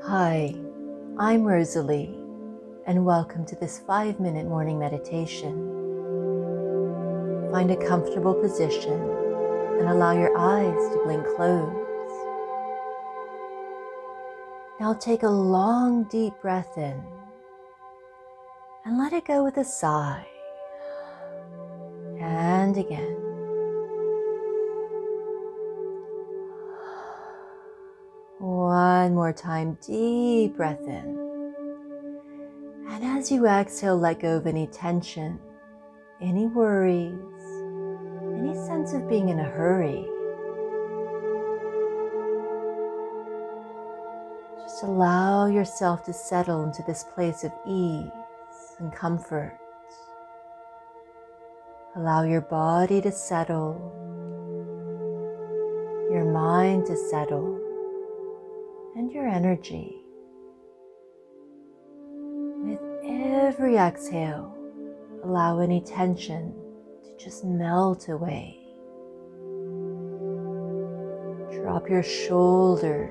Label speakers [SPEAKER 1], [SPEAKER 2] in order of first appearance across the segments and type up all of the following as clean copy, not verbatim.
[SPEAKER 1] Hi, I'm Rosalie, and welcome to this 5-minute morning meditation. Find a comfortable position and allow your eyes to blink closed. Now take a long, deep breath in and let it go with a sigh. And again. One more time, deep breath in. And as you exhale, let go of any tension, any worries, any sense of being in a hurry. Just allow yourself to settle into this place of ease and comfort. Allow your body to settle, your mind to settle, and your energy. With every exhale, allow any tension to just melt away. Drop your shoulders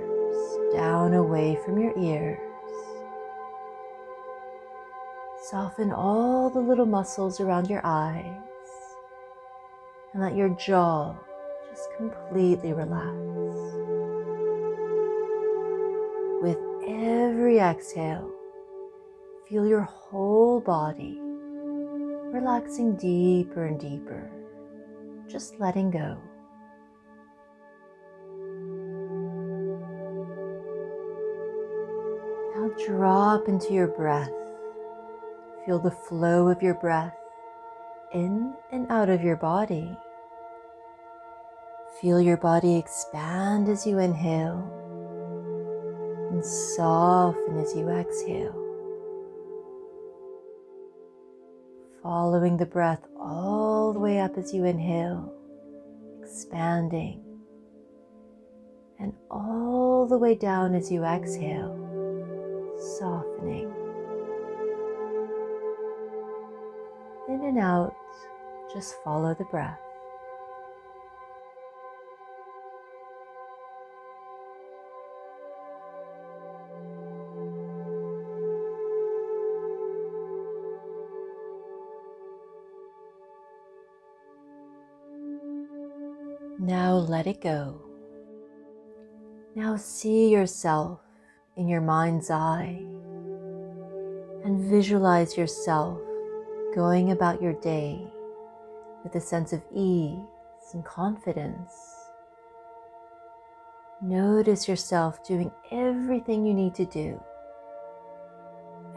[SPEAKER 1] down away from your ears. Soften all the little muscles around your eyes and let your jaw just completely relax. With every exhale, feel your whole body relaxing deeper and deeper, just letting go. Now drop into your breath. Feel the flow of your breath in and out of your body. Feel your body expand as you inhale and soften as you exhale. Following the breath all the way up as you inhale, expanding, and all the way down as you exhale, softening. In and out, just follow the breath. Now let it go. Now see yourself in your mind's eye and visualize yourself going about your day with a sense of ease and confidence. Notice yourself doing everything you need to do,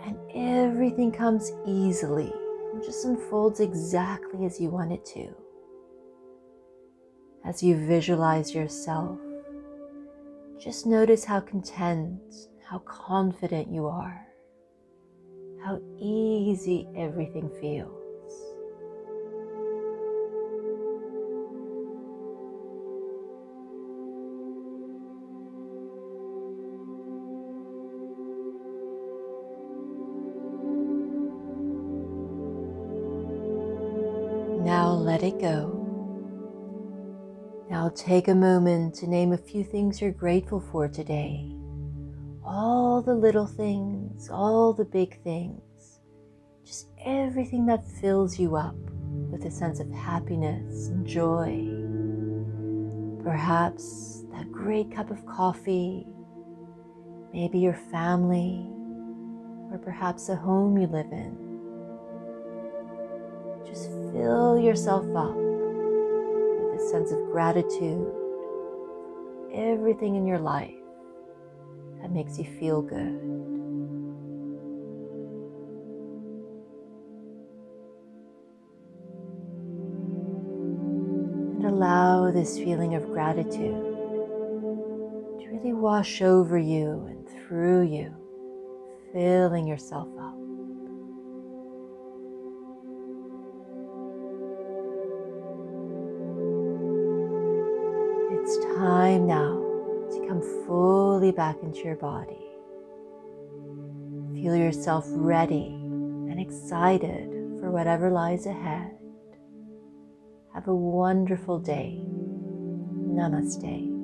[SPEAKER 1] and everything comes easily and just unfolds exactly as you want it to. As you visualize yourself, just notice how content, how confident you are, how easy everything feels. Now let it go. Now take a moment to name a few things you're grateful for today. All the little things, all the big things, just everything that fills you up with a sense of happiness and joy. Perhaps that great cup of coffee, maybe your family, or perhaps a home you live in. Just fill yourself up with a sense of gratitude for everything in your life that makes you feel good. And allow this feeling of gratitude to really wash over you and through you, filling yourself up. It's time now to come fully back into your body. Feel yourself ready and excited for whatever lies ahead. Have a wonderful day. Namaste.